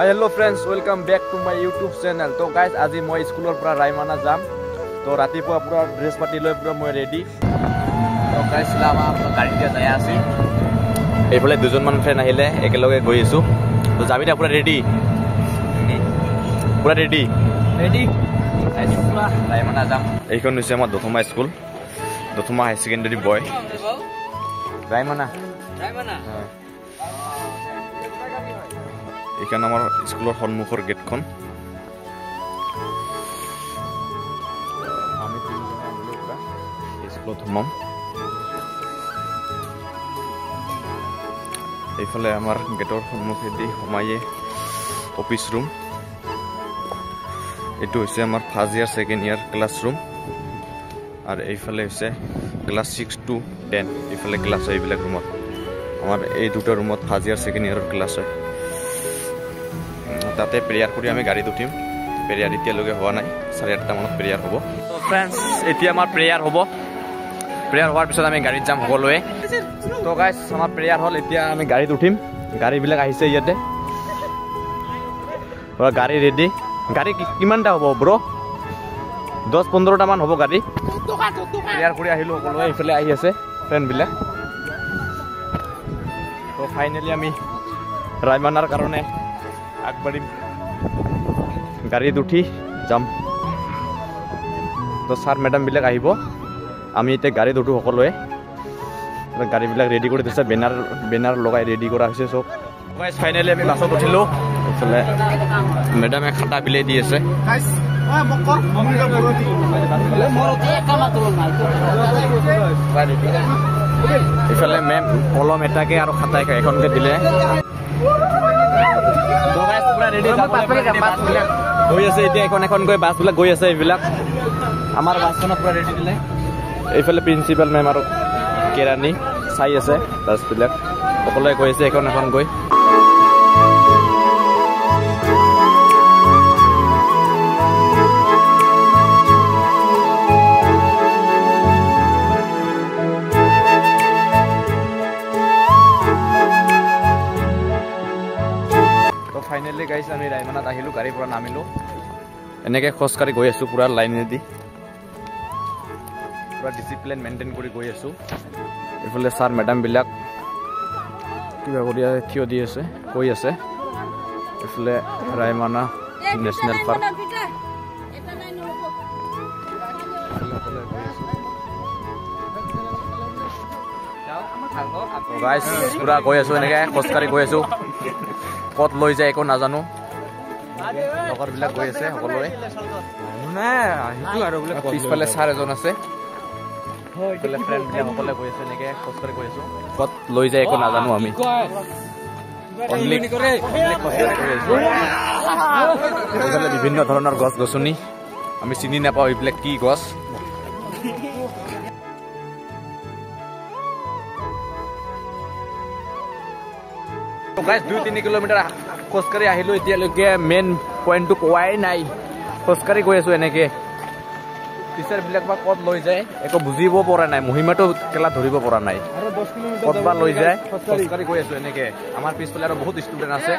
Hi hello friends, welcome back to my YouTube channel. So guys, আজি মই স্কুলৰ পৰা ৰাইমানা যাম। তো ৰাতিপুৱা পুৰা ড্ৰেছ পাতি লৈ পুৰা মই ৰেডি। তো গাইস লামা গাড়ী দিয়া যায় আছে। এইফালে দুজনমান ফ্ৰেণ্ড আহিলে একেলগে গৈ আছো। তো যাবিটা পুৰা ৰেডি। পুৰা ৰেডি। ৰেডি। পুৰা ৰাইমানা যাম। এইখন হৈছে আমাৰ দথমা স্কুল। দথমা হাই সেকেন্ডাৰী বয়। ৰাইমানা। ৰাইমানা। এখানে আমার স্কুলের সন্মুখের গেটখন আমি স্কুলত সোমাম এইফালে আমার গেটর সন্মুখেদি সোমাইয়ে অফিস রুম এইটো হচ্ছে আমার first year second year classroom আর এইফালে হচ্ছে ক্লাস 6 to 10 এইফালে ক্লাস হয় এইবিলাক রুমত আমার এই দুটো রুমত ফার্স্ট ইয়ার সেকেন্ড ইয়ারের ক্লাস হয় তাতে প্ৰেয়াৰ কৰি আমি গাড়ীত উঠিম প্ৰেয়াৰ এতিয়ালৈকে হোৱা নাই 8:30 মানত প্ৰেয়াৰ হ'ব তো ফ্ৰেণ্ডছ এতিয়া আমাৰ প্ৰেয়াৰ হ'ব প্ৰেয়াৰ হোৱাৰ পিছত আমি গাড়ীত যাম সকলোৱে তো গাইস আমাৰ প্ৰেয়াৰ হ'ল এতিয়া আমি গাড়ীত উঠিম গাড়ীবিলাক আহিছে ইয়াতে পুৰা গাড়ী ৰেডি গাড়ী কিমানটা হ'ব ব্ৰ 10-15টা মান হ'ব গাড়ী প্ৰেয়াৰ কৰি আহিলো সকলোৱে ইফালে আহি আছে ফ্ৰেণ্ডবিলাক তো ফাইনেলি আমি ৰাইমানাৰ কাৰণে আগবাড়িম গাড়ীত উঠি যাম তো স্যাৰ ম্যাডাম বিলাক আহিব আমি এতিয়া গাড়ীত উঠো সকলোৱে গাড়ীবিলাক ৰেডি কৰি দিছে বেনাৰ লগাই ৰেডি কৰা হৈছে সব গাইস ফাইনালি আমি বাছত উঠিলো এফালে ম্যাডামে খাতা বিলাই দি আছে এফালে মেম কলম এটাকে আৰু খাতা এখনকে দিলে গৈ আছে এতিয়া এখন গৈ বাছবিলাক গৈ আছে এইবিলাক আমাৰ বাছখনত পুৰা ৰেডি দিলে এইফালে প্ৰিন্সিপাল মেম আৰু কেৰাণী চাই আছে বাছবিলাক সকলোৱে গৈ আছে এখন গৈ ফাইনালি গাইস আমি ৰাইমানাত আহিলো গাড়ীৰ পৰা নামিলো এনেকে খোজকাঢ়ি গৈ আছো পুৰা লাইনেদি পুৰা ডিসিপ্লিন মেইনটেইন কৰি গৈ আছো এইফালে স্যাৰ ম্যাডাম বিলাক কিবা কৰি থিয় দি আছে কৈ আছে এইফালে ৰাইমানা নেশনাল পাৰ্ক গাইস পুৰা গৈ আছো এনেকে খোজকাঢ়ি গৈ আছো কত লৈ যায় একো নাজানো লগৰবিলাক গৈ আছে সকলোৱে পিছফালে ছাৰ এজন আছে ফ্ৰেণ্ডবিলাক সকলোৱে গৈ আছে এনেকে খোজকাঢ়ি গৈ আছো কত লৈ যায় একো নাজানো আমি বিভিন্ন ধৰণৰ গছ গছনি আমি চিনি নাপাওঁ এইবিলাক কি গছ গাইস 2-3 কিলোমিটাৰ খোজকাঢ়ি আহিলো এতিয়ালৈকে মেইন পইণ্টটো কোৱাই নাই খোজকাঢ়ি গৈ আছো এনেকে টিচাৰ বিলাক বা কত লৈ যায় একো বুজিব পৰা নাই মহিমাটো কেলা ধৰিব পৰা নাই কতবা লৈ যায় খোজকাঢ়ি গৈ আছো এনেকে আমাৰ পিছফালে আৰু বহুত ষ্টুডেণ্ট আছে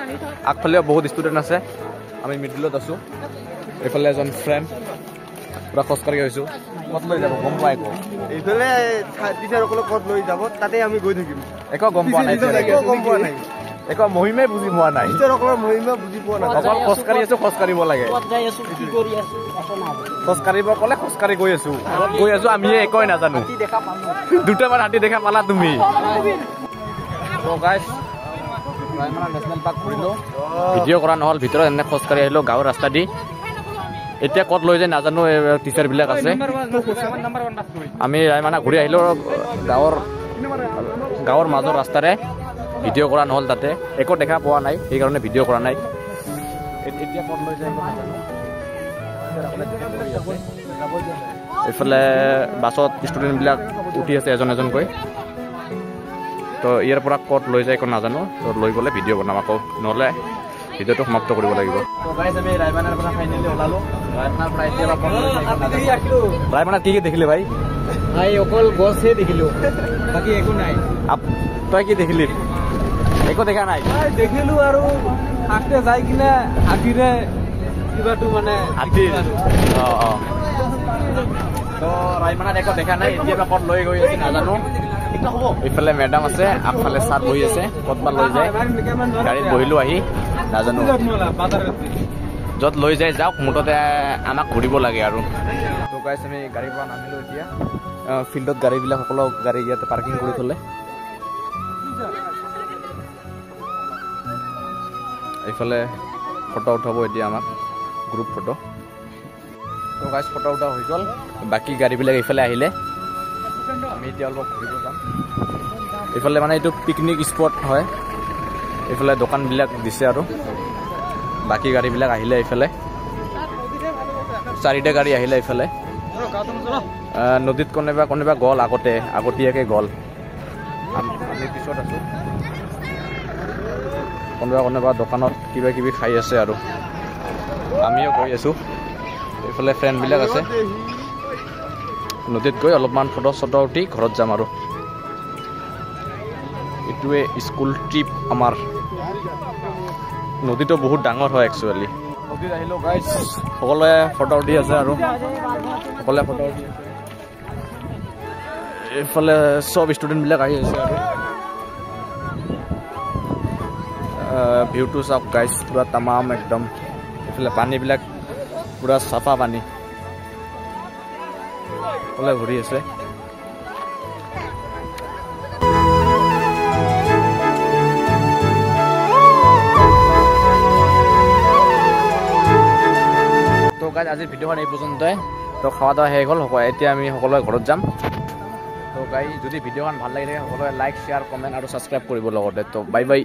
আগফালেও বহুত ষ্টুডেণ্ট আছে আমি মিডিলত আছো এইফালে এজন ফ্ৰেণ্ড পুৰা খোজকাঢ়ি গৈছো কত লৈ যাব গম পাই এইফালে টিচাৰসকলক কত লৈ যাব তাতে আমি গৈ থাকিম একো গম পোৱা নাই একো মহিমাই বুজি পোৱা নাই টিচাৰসকলৰ মহিমা বুজি পোৱা নাই অকল খোজকাঢ়ি আছো খোজকাঢ়িব লাগে খোজকাঢ়িব ক'লে খোজকাঢ়ি গৈ আছো আমি একোই নাজানো দুটামান হাতী দেখা পালা তুমি তো গাইস ৰাইমানা নেশনাল পাৰ্ক ঘূৰিলো ভিডিঅ' কৰা নহ'ল ভিতৰত এনে খোজকাঢ়ি আহিলো গাঁৱৰ ৰাস্তা দি এতিয়া কত লৈ যায় নাজানো টিচাৰ বিলাক আছে আমি ৰাইমানা ঘূৰি আহিলো গাঁৱৰ মাজৰ ৰাস্তাৰে ভিডিঅ' কৰা নহ'ল তাতে একো দেখা পোৱা নাই সেইকাৰণে ভিডিঅ' কৰা নাই এতিয়া কত লৈ যায় এইফালে বাছত ষ্টুডেণ্টবিলাক উঠি আছে এজনকৈ তো ইয়াৰ পৰা কত লৈ যায় একো নাজানো তো লৈ গ'লে ভিডিঅ' বনাম আকৌ নহ'লে ভিডিঅ'টো সমাপ্ত কৰিব লাগিব তো গাইস আমি ৰাইমানাৰ পৰা ফাইনেলি ওলালো ৰাইমানাৰ পৰা এতিয়া ৰাইমানাত কি দেখিলে ভাই অকল গছহে দেখিলো বাকী একো নাই তই কি দেখিলি একো দেখা নাই দেখিলো আৰু হাঁহতে যাই কিনে হাতীৰে কিবাটো মানে হাতী তো ৰাইমানাত একো দেখা নাই এতিয়া ক'ত লৈ গৈ আছে নাজানো এইফালে মেডাম আছে আগফালে ছাৰ বহি আছে ক'তবা লৈ যায় গাড়ীত বহিলো আহি নাজানো য'ত লৈ যায় যাওক মুঠতে আমাক ঘূৰিব লাগে আৰু তো গাইছ আমি গাড়ীৰ পৰা নামিলোঁ এতিয়া ফিল্ডত গাড়ীবিলাক সকলো গাড়ী ইয়াতে পাৰ্কিং কৰি থ'লে এইফালে ফটো উঠাব এতিয়া আমাক গ্ৰুপ ফটো তো গাইছ ফটো উঠা হৈ গ'ল বাকী গাড়ীবিলাক এইফালে আহিলে আমি এতিয়া অলপ ঘূৰিব যাম এইফালে মানে এইটো পিকনিক স্পট হয় এইফালে দোকানবিলাক দিছে আৰু বাকী গাড়ীবিলাক আহিলে এইফালে 4টা গাড়ী আহিলে এইফালে নদীত কোনোবা গ'ল আগতীয়াকৈ গ'ল আমি পিছত আছোঁ কোনোবা দোকানত কিবা কিবি খাই আছে আৰু আমিও গৈ আছোঁ এইফালে ফ্ৰেণ্ডবিলাক আছে নদীত গৈ অলপমান ফটো উঠি ঘৰত যাম আৰু এইটোৱে স্কুল ট্ৰিপ আমাৰ নদীটো বহুত ডাঙৰ হয় একচুৱেলি নদীত আহিলোঁ গাইজ সকলোৱে ফটো উঠি আছে আৰু সকলোৱে ফটো উঠি আছে এইফালে চব ষ্টুডেণ্টবিলাক আহি আছে আৰু ভিউটো চাওক গাইজ পুৰা তামাম একদম এইফালে পানীবিলাক পুৰা চাফা পানী সকলোৱে ঘূৰি আছে তো গাইজ আজিৰ ভিডিঅ'খন এই পৰ্যন্তই তো খাওয়া দাওয়া শেষ হ'ল এতিয়া আমি সকলোৱে ঘৰত যাম তো গাইজ যদি ভিডিঅ'খন ভাল লাগি থাকে সকলোৱে লাইক শ্বেয়াৰ কমেণ্ট আৰু ছাবস্ক্ৰাইব কৰিব লগতে তো বাই বাই